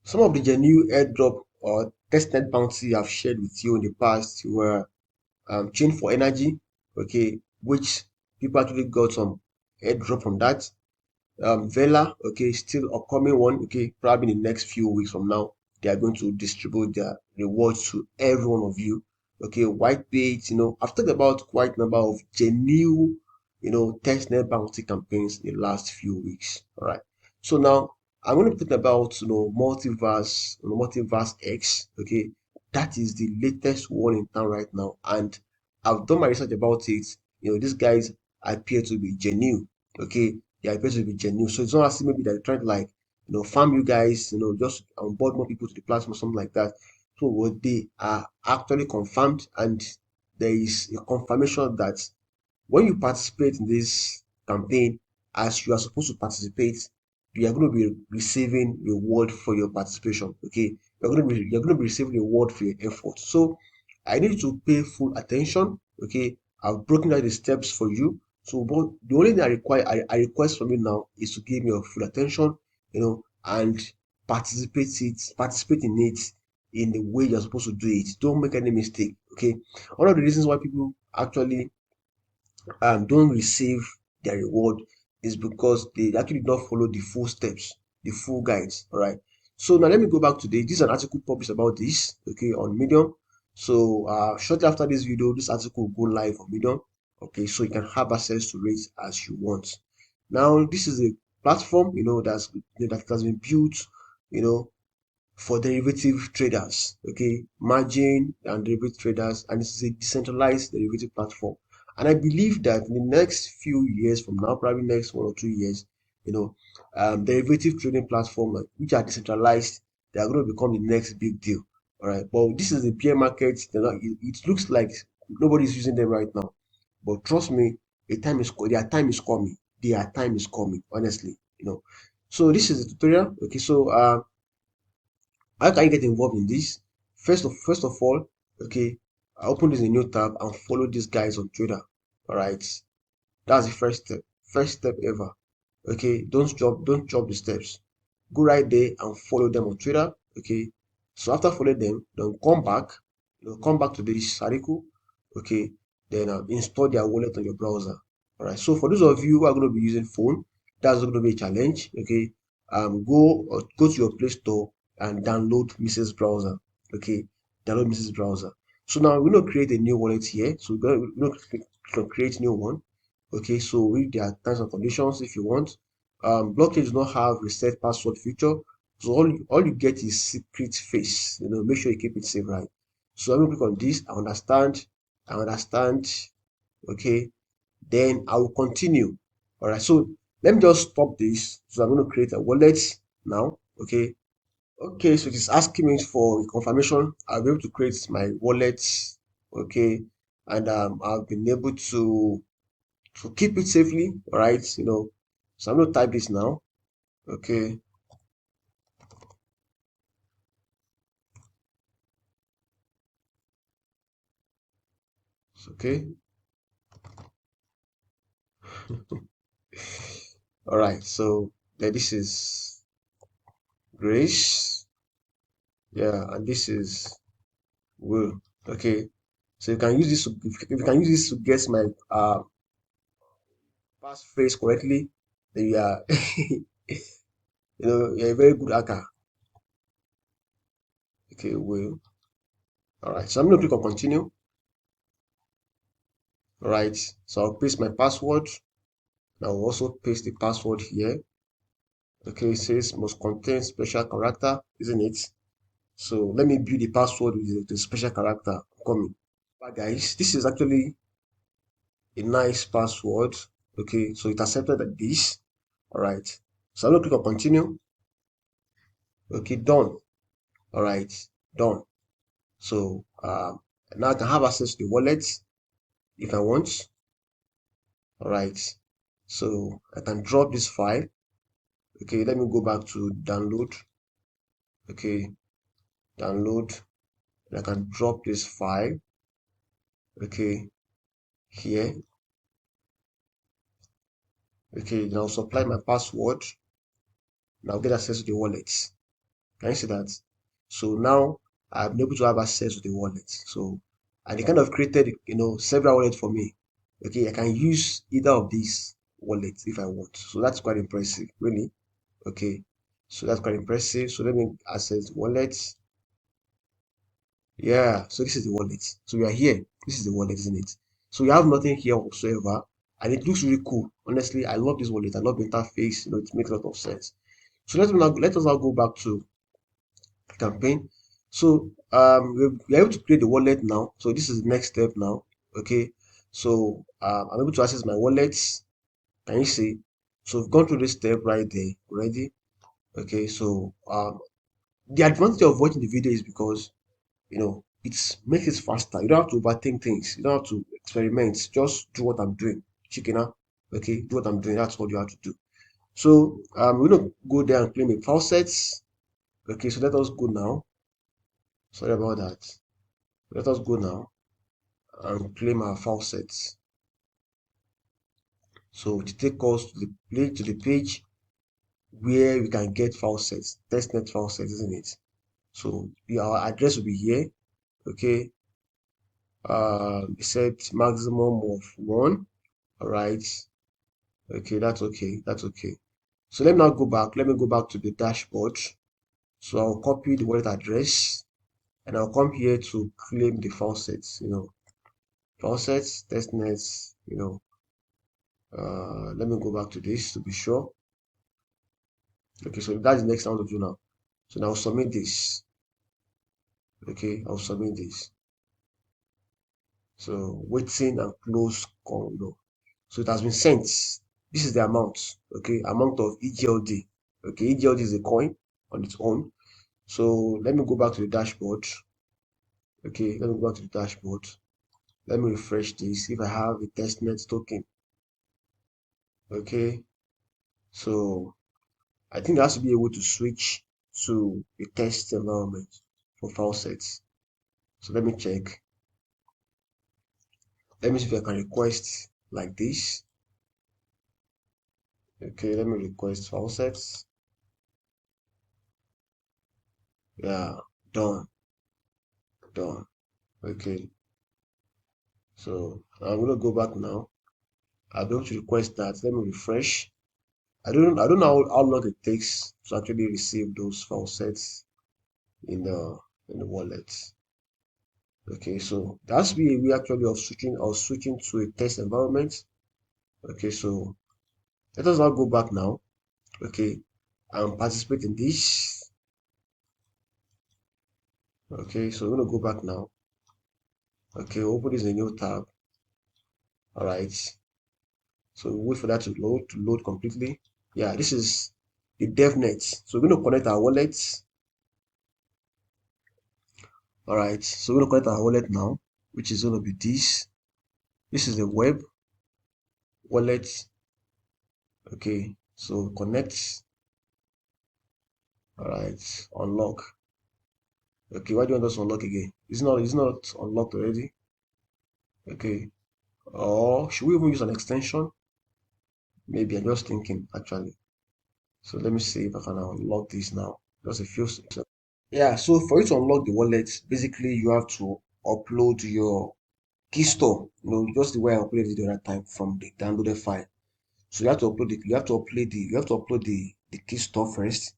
Some of the genuine airdrop or testnet bounty I've shared with you in the past were chain for energy, okay, which people actually got some airdrop from that. Vela, okay, still upcoming one, okay, probably in the next few weeks from now, they are going to distribute their rewards to every one of you. Okay, white bait, I've talked about quite a number of genuine, testnet bounty campaigns in the last few weeks. All right. So now I'm going to talk about, multiverse, multiverse X. Okay, that is the latest one in town right now, and I've done my research about it. These guys appear to be genuine. Okay, they are supposed to be genuine. So it's not as if maybe they're trying to like, farm you guys, just onboard more people to the platform or something like that. So what they are actually confirmed, and there is a confirmation that when you participate in this campaign as you are supposed to participate, you are going to be receiving reward for your participation. Okay, you're going to be receiving reward for your effort. So I need you to pay full attention. Okay, I've broken down the steps for you. So, but the only thing I request from you now is to give me your full attention, and participate in it in the way you're supposed to do it. Don't make any mistake. Okay, one of the reasons why people actually don't receive their reward is because they actually did not follow the full steps, the full guides. All right. So now let me go back to this. This is an article published about this, okay, on Medium. So shortly after this video, this article will go live on Medium. Okay, so you can have access to it as you want. Now, this is a platform, that has been built, you know, for derivative traders, okay, margin and derivative traders, and this is a decentralized derivative platform. And I believe that in the next few years from now, probably next 1 or 2 years, derivative trading platform which are decentralized, they are going to become the next big deal. All right, but this is the bear market. It looks like nobody's using them right now, but trust me, their time is coming. Their time is coming. Honestly, So this is the tutorial. Okay, so how can you get involved in this? First of all, okay, I open this in a new tab and follow these guys on Twitter. All right, that's the first step. First step ever. Okay, don't drop the steps. Go right there and follow them on Twitter. Okay, so after following them, then come back to this article. Okay, then install their wallet on your browser. All right. So for those of you who are going to be using phone, that's going to be a challenge. Okay, go to your Play Store and download Mrs. Browser. Okay, download Mrs. Browser. So now we're going to create a new wallet here. So we're going to create new one. Okay, so read their terms and conditions if you want. Blockchain does not have reset password feature, so all you get is secret face. Make sure you keep it safe, right? So I'm gonna click on this. I understand. Okay, then I will continue. All right. So let me just stop this. So I'm going to create a wallet now. Okay. Okay. So it is asking me for a confirmation. I'll be able to create my wallet. Okay, and I've been able to keep it safely. All right. So I'm going to type this now. Okay. Okay. All right. So this is Grace. Yeah, and this is Will. Okay. So you can use this to, if you can use this to guess my passphrase correctly, then you are you're a very good hacker. Okay, Will. All right. So I'm gonna click on continue. All right. So I'll paste my password. Now I'll also paste the password here. Okay, it says must contain special character, isn't it? So let me build the password with the special character coming. But guys, this is actually a nice password. Okay, so it accepted like this. All right. So I'm gonna click on continue. Okay, done. All right, done. So now I can have access to the wallet if I want. All right. So I can drop this file. Okay, let me go back to download. Okay, download. And I can drop this file. Okay, here. Okay, then I'll supply my password. Now get access to the wallet. Can you see that? So now I'm able to have access to the wallet. So, and it kind of created, several wallets for me. Okay, I can use either of these wallets if I want. So that's quite impressive, really. Okay, so that's quite impressive. So let me access the wallet. Yeah, so this is the wallet. So we are here. This is the wallet, isn't it? So you have nothing here whatsoever, and it looks really cool. Honestly, I love this wallet. I love the interface. It makes a lot of sense. So let us now go back to the campaign. So we're able to create the wallet now. So this is the next step now. Okay. So I'm able to access my wallets. Can you see? So we've gone through this step right there already. Okay. So the advantage of watching the video is because it makes it faster. You don't have to overthink things. You don't have to experiment. Just do what I'm doing. Chicken out. Okay, do what I'm doing. That's what you have to do. So we're gonna go there and claim a faucets. Okay, so let us go now. Sorry about that. Let us go now and claim our faucets. So to take us to the page where we can get faucets, testnet faucets, isn't it? So our address will be here. Okay. We set maximum of one. All right. Okay, that's okay. That's okay. So let me now go back. Let me go back to the dashboard. So I'll copy the wallet address and I'll come here to claim the faucets. Faucets, testnets. Let me go back to this to be sure. Okay, so that's the next thing I want to do now. So now I'll submit this. Okay, I'll submit this. So waiting and close no. So it has been sent. This is the amount. Okay, amount of EGLD. Okay, EGLD is a coin on its own. So let me go back to the dashboard. Okay, let me go back to the dashboard. Let me refresh this. If I have a testnet token. Okay, so I think there has to be a way to switch to a test environment for faucets. So let me check. Let me see if I can request like this. Okay, let me request faucets. Yeah, done, done. Okay, so I'm gonna go back now. I'll be able to request that. Let me refresh. I don't know how long it takes to actually receive those faucets in the wallet. Okay, so there has to be a way actually of switching to a test environment. Okay, so let us now go back now. Okay, and participate in this. Okay, so we're gonna go back now. Okay, open this in a new tab. All right, so wait for that to load completely. Yeah, this is the devnet. So we're gonna connect our wallets. All right, so we're gonna connect our wallet now, which is gonna be this. This is the web wallet. Okay, so connect. All right, unlock. Okay, why do you want us to unlock again? It's not unlocked already. Okay, or should we even use an extension? Maybe I'm just thinking actually. So let me see if I can unlock this now. Just a few seconds. Yeah, so for you to unlock the wallet, basically you have to upload your key store. Just the way I uploaded it the other time from the downloaded file. So you have to upload the key store first.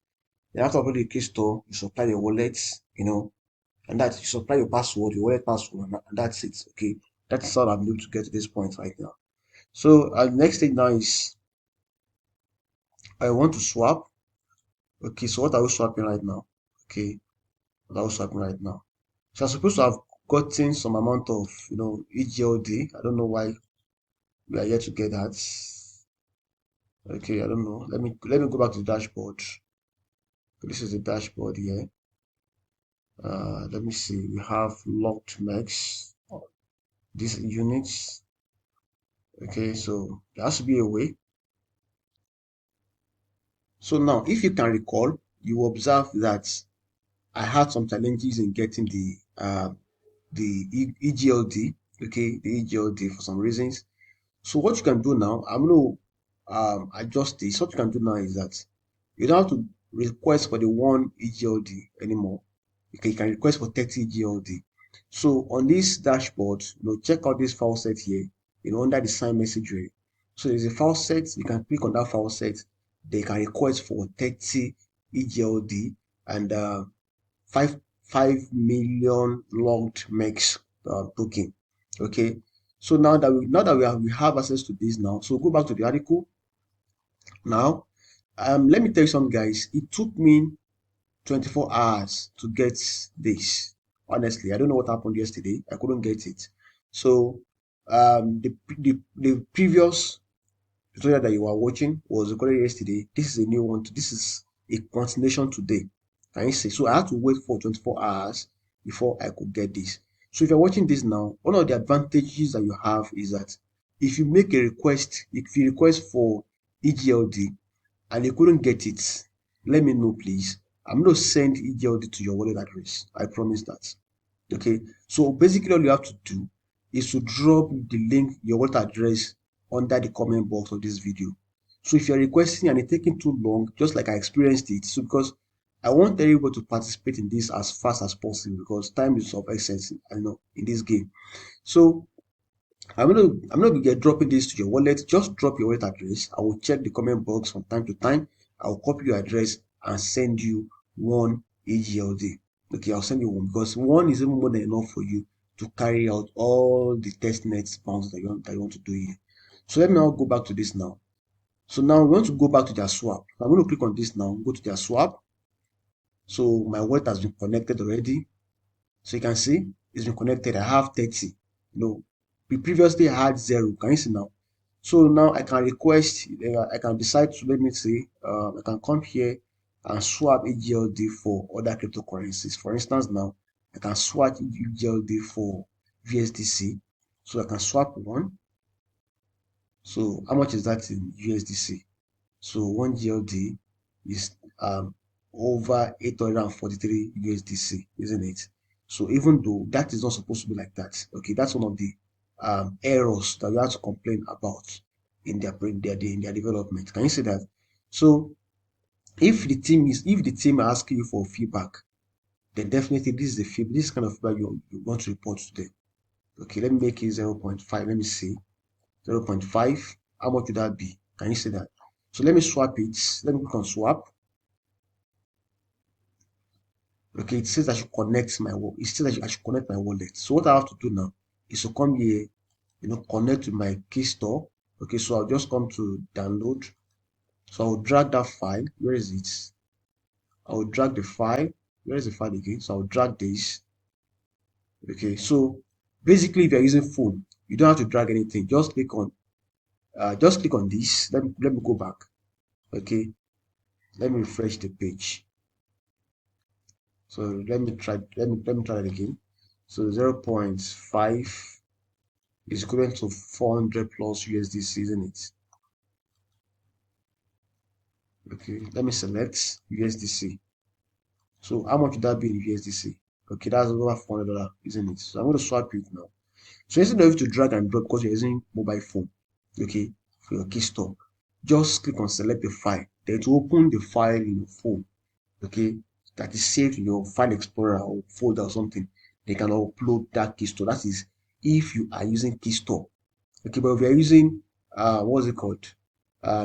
You have to upload the key store, you supply your wallet, and that you supply your password, your wallet password, and that's it. Okay. That's how I'm able to get to this point right now. So next thing now is I want to swap. Okay, so what are we swapping right now? Okay, what are we swapping right now? So I'm supposed to have gotten some amount of EGLD. I don't know why we are yet to get that. Okay, I don't know. Let me go back to the dashboard. This is the dashboard here. Let me see. We have locked max. These units. Okay, so there has to be a way. So now, if you can recall, you observe that I had some challenges in getting the EGLD. Okay, the EGLD for some reasons. So what you can do now, I'm going to adjust this. What you can do now is that you don't have to request for the 1 EGLD anymore. Okay, you can request for 30 EGLD. So on this dashboard, check out this file set here, under the sign message rate. So there's a file set, you can click on that file set, they can request for 30 EGLD and 5 million logged mex token. Okay, so now that we have access to this now, so go back to the article now. Let me tell you something, guys. It took me 24 hours to get this. Honestly, I don't know what happened yesterday. I couldn't get it. So the previous tutorial that you are watching was recorded yesterday. This is a new one. This is a continuation today. Can you see? So I had to wait for 24 hours before I could get this. So if you're watching this now, one of the advantages that you have is that if you make a request, if you request for EGLD and you couldn't get it, let me know, please. I'm going to send EGLD to your wallet address. I promise that. Okay. So basically all you have to do is to drop the link, your wallet address under the comment box of this video. So if you're requesting and it's taking too long, just like I experienced it, so because I want everybody to participate in this as fast as possible because time is of essence, I know, in this game. So I'm gonna be dropping this to your wallet. Just drop your wallet address. I will check the comment box from time to time. I will copy your address and send you 1 EGLD. Okay, I'll send you one because one is even more than enough for you to carry out all the testnet bounds that you want to do here. So let me now go back to this now. So now we want to go back to their swap. I'm going to click on this now, go to their swap. So my wallet has been connected already. So you can see it's been connected. I have 30. Previously I had 0. Can you see now? So now I can request, I can decide to, let me see, I can come here and swap EGLD for other cryptocurrencies. For instance, now I can swap EGLD for USDC. So I can swap one. So how much is that in USDC? So 1 GLD is over 843 USDC, isn't it? So even though that is not supposed to be like that, okay, that's one of the errors that you have to complain about in their development. Can you see that? So if the team are asking you for feedback, then definitely this is this kind of feedback you want to report to them. Okay, let me make it 0.5. Let me see. 0.5. How much would that be? Can you see that? So let me swap it. Let me click on swap. Okay, it says I should connect my wallet. It says I should connect my wallet. So what I have to do now is to come here, connect to my key store. Okay, so I'll just come to download. So I'll drag that file. Where is it? I'll drag the file. Where is the file again? So I'll drag this. Okay, so basically if you're using phone, you don't have to drag anything. Just click on this. Let me go back. Okay, let me refresh the page. So let me try that again. So 0.5 is equivalent to 400 plus USDC, isn't it? Okay, let me select USDC. So how much would that be in USDC? Okay, that's over $400, isn't it? So I'm going to swap it now. So instead of you to drag and drop because you're using mobile phone, okay, for your key store, just click on select the file. Then to open the file in your phone, okay, that is saved in your file explorer or folder or something, they can upload that key store. That is if you are using key store. Okay, but if you are using what's it called?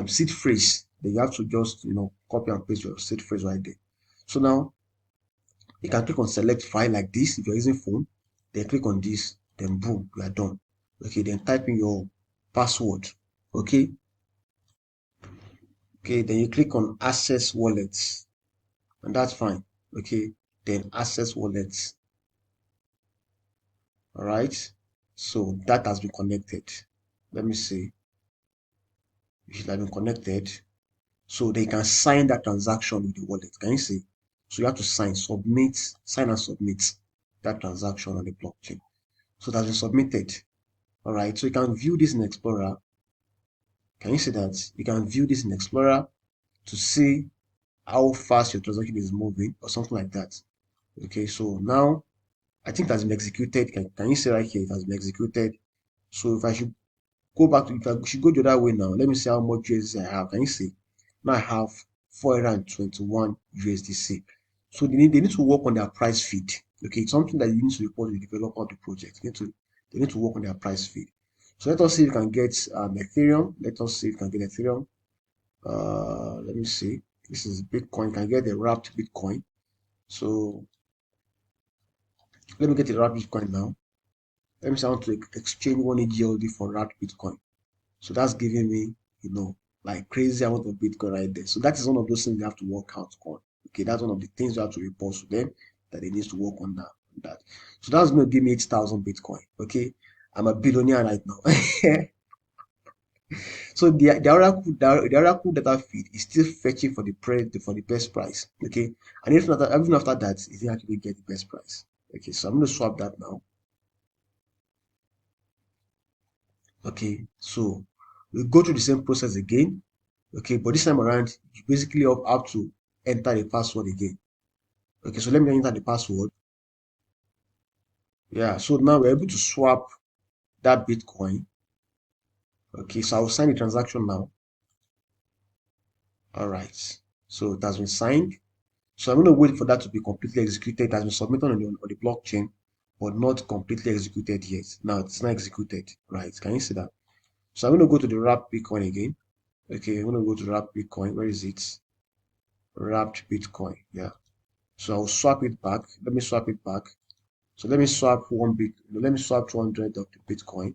Seed phrase, then you have to just copy and paste your seed phrase right there. So now you can click on select file like this if you're using phone, then click on this, then boom, you are done. Okay, then type in your password. Okay, then you click on access wallets, and that's fine. Okay, then access wallets. All right, so that has been connected. Let me see. It should have been connected. So they can sign that transaction with the wallet. Can you see? So you have to sign and submit that transaction on the blockchain. So that's been submitted. All right, so you can view this in Explorer. Can you see that? You can view this in Explorer to see how fast your transaction is moving or something like that. Okay, so now I think it has been executed. Can you see right here? It has been executed. So if I should go back to, if I should go the other way now, let me see how much USDC I have. Can you see? Now I have 421 USDC. So they need to work on their price feed. Okay, it's something that you need to report to the developer of the project. They need to work on their price feed. So let us see if we can get Ethereum. Let us see if we can get Ethereum. Let me see. This is Bitcoin. You can get the wrapped Bitcoin. So let me get the wrapped Bitcoin now. Let me say I want to exchange one EGLD for wrapped Bitcoin. So that's giving me, like crazy amount of Bitcoin right there. So that is one of those things you have to work out on. Okay, that's one of the things you have to report to them that they need to work on that. So that's going to give me 8,000 Bitcoin. Okay, I'm a billionaire right now. So the Oracle data feed is still fetching for the best price. Okay, and even after that, it didn't actually get the best price. Okay, so I'm going to swap that now. Okay, so we go through the same process again. Okay, but this time around, you basically have to enter the password again. Okay, so let me enter the password. Yeah, so now we're able to swap that Bitcoin. Okay, so I'll sign the transaction now. All right, so it has been signed. So I'm going to wait for that to be completely executed. It has been submitted on the blockchain, but not completely executed yet. Now it's not executed, right? Can you see that? So I'm going to go to the wrapped Bitcoin again. Okay, I'm going to go to wrapped Bitcoin. Where is it? Wrapped Bitcoin. Yeah. So I'll swap it back. Let me swap it back. So let me swap let me swap 200 of the Bitcoin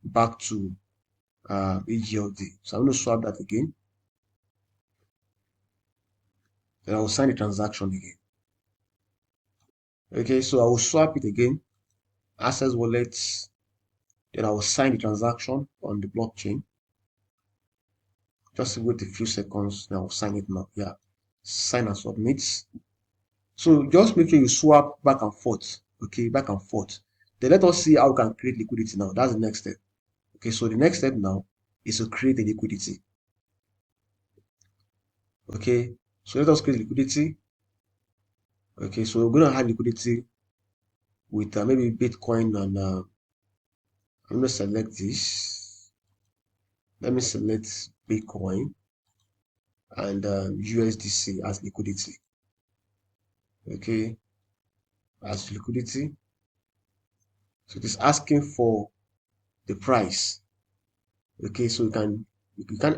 back to EGLD. So I'm going to swap that again. Then I will sign the transaction again. Okay, so I will swap it again. Access wallets. Then I will sign the transaction on the blockchain. Just wait a few seconds. Then I will sign it now. Yeah. Sign and submit. So just make sure you swap back and forth. Okay, back and forth. Then let us see how we can create liquidity now. That's the next step. Okay, so the next step now is to create a liquidity. Okay, so let us create liquidity. Okay, so we're going to have liquidity with maybe Bitcoin and I'm going to select this. Let me select Bitcoin and USDC as liquidity. Okay, as liquidity. So it is asking for the price. Okay, so you can't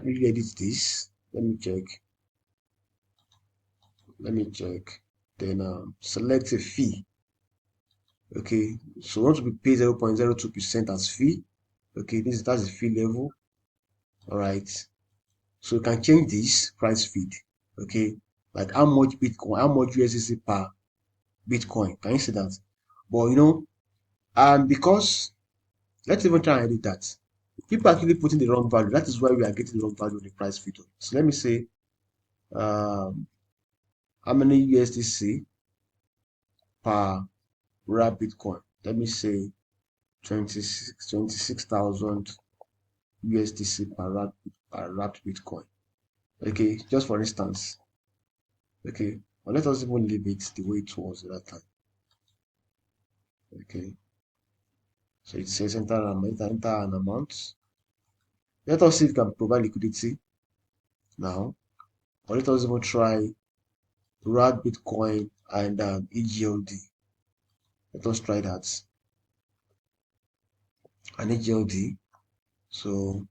really edit this. Let me check. Then select a fee. Okay, so we want to be paid 0.02% as fee. Okay, that's the fee level. All right, so you can change this price feed. Okay, like how much Bitcoin, how much USDC per Bitcoin. Can you see that? But because let's even try and edit that. People are actually putting the wrong value. That is why we are getting the wrong value on the price feed. So let me say how many USDC per wrap Bitcoin. Let me say 26,000 USDC per wrapped Bitcoin. Okay, just for instance. Okay, but let us even leave it the way it was at that time. Okay, so it says enter an amount. Let us see if we can provide liquidity now, or let us even try RAD Bitcoin and EGLD. Let us try that. An EGLD. So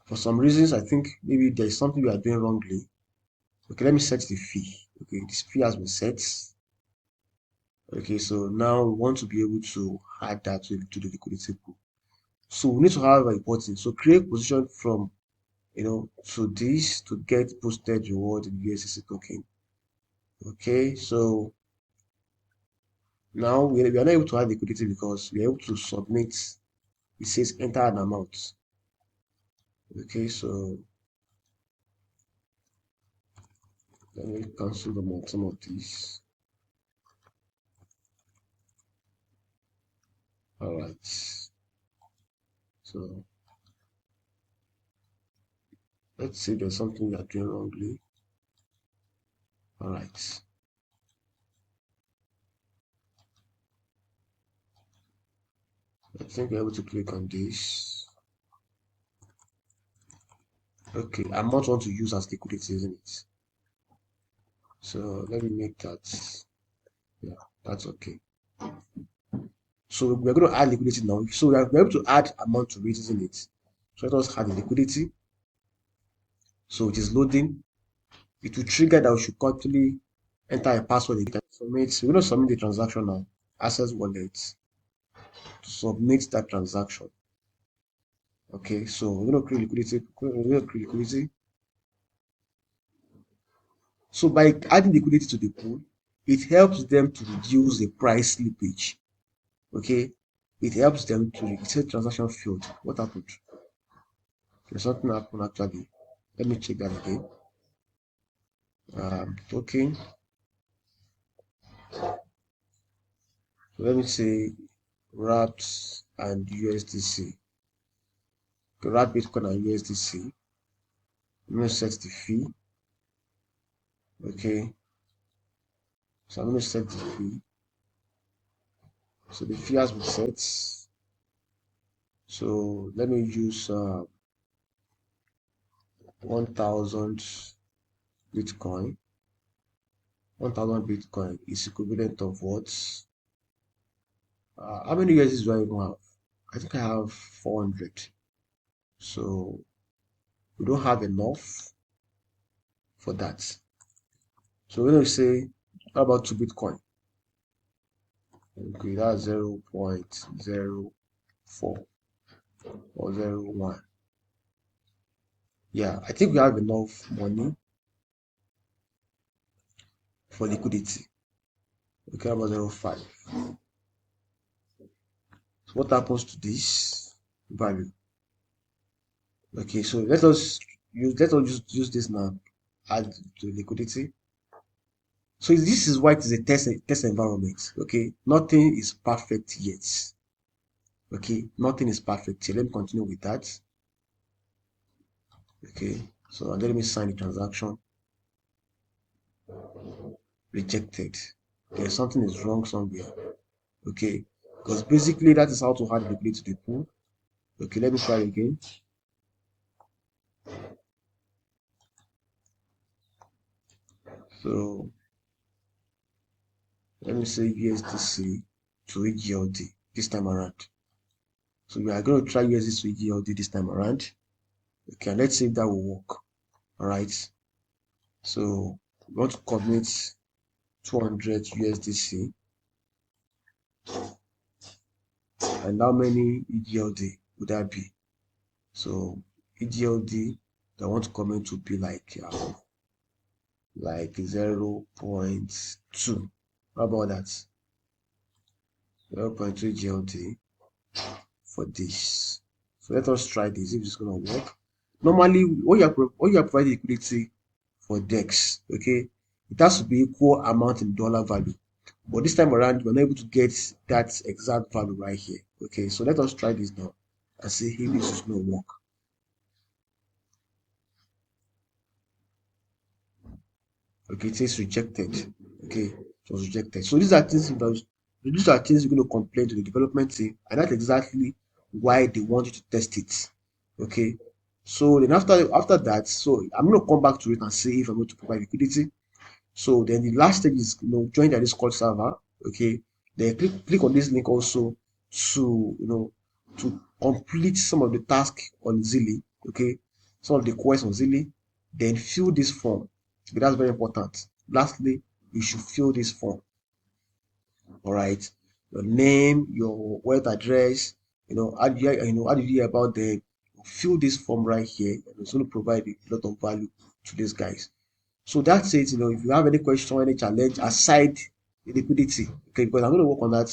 for some reasons, I think maybe there is something we are doing wrongly. Okay, let me set the fee. Okay, this fee has been set. Okay, so now we want to be able to add that to the liquidity pool. So we need to have a reporting. So create position from to this to get posted reward in USDC token. Okay, so now we are not able to add liquidity because we are able to submit. It says enter an amount. Okay, so let me cancel some of these. All right, so let's see there's something we are doing wrongly. All right. I think we're able to click on this. Okay, amount want to use as liquidity, isn't it? So let me make that. Yeah, that's okay. So we're going to add liquidity now. So we're able to add amount to it, isn't it? So let us add the liquidity. So it is loading. It will trigger that we should continually enter a password again. Submit. We're going to submit the transaction now. Access wallet. To submit that transaction. Okay, so we're going to create liquidity. We're going to create liquidity. So by adding liquidity to the pool, it helps them to reduce the price slippage. Okay, it helps them to reset transaction field. What happened? There's something happened actually. Let me check that again. Token. So let me say wrapped and USDC. Okay, wrap Bitcoin and USDC. Let me set the fee. Okay, so I'm going to set the fee. So the fee has been set. So let me use 1000 Bitcoin. 1000 Bitcoin is equivalent of what? How many USDs do I even have? I think I have 400. So we don't have enough for that. So we're going to say, how about 2 Bitcoin? Okay, that's 0.04 or 0.1. Yeah, I think we have enough money for liquidity. Okay, about 0.5. So what happens to this value? Okay, so let us use this now. Add to liquidity. So this is why it is a test environment. Okay, nothing is perfect yet. Okay, nothing is perfect here. Let me continue with that. Okay, so let me sign the transaction. Rejected. There's something is wrong somewhere. Okay, because basically that is how to add liquidity to the pool. Okay, let me try again. So let me say USDC to EGLD this time around. So we are going to try USDC to EGLD this time around. Okay, let's see if that will work. All right. So we want to commit 200 USDC, and how many EGLD would that be? So EGLD that I want to commit to be like 0.2. How about that? 0.2 EGLD for this. So let us try this if it's gonna work. Normally, when you are providing liquidity for DEX, okay, it has to be equal amount in dollar value. But this time around, we're not able to get that exact value right here. Okay, so let us try this now and see if this is going to work. Okay, it says rejected. Okay, it was rejected. So these are things you're going to complain to the development team, and that's exactly why they want you to test it. Okay, so then after that, so I'm going to come back to it and see if I'm going to provide liquidity. So then the last stage is join the Discord server. Okay, then click on this link also to to complete some of the tasks on Zilly. Okay, some of the quests on Zilly. Then fill this form. Okay, that's very important. Lastly, you should fill this form. All right, your name, your wallet address. How did you hear about them? Fill this form right here, and it's going to provide a lot of value to these guys. So that's it. If you have any question, any challenge aside the liquidity, okay, because I'm going to work on that,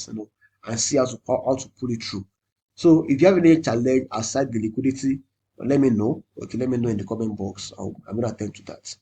and see how to pull it through. So if you have any challenge aside the liquidity, let me know. Okay, let me know in the comment box. I'm going to attend to that.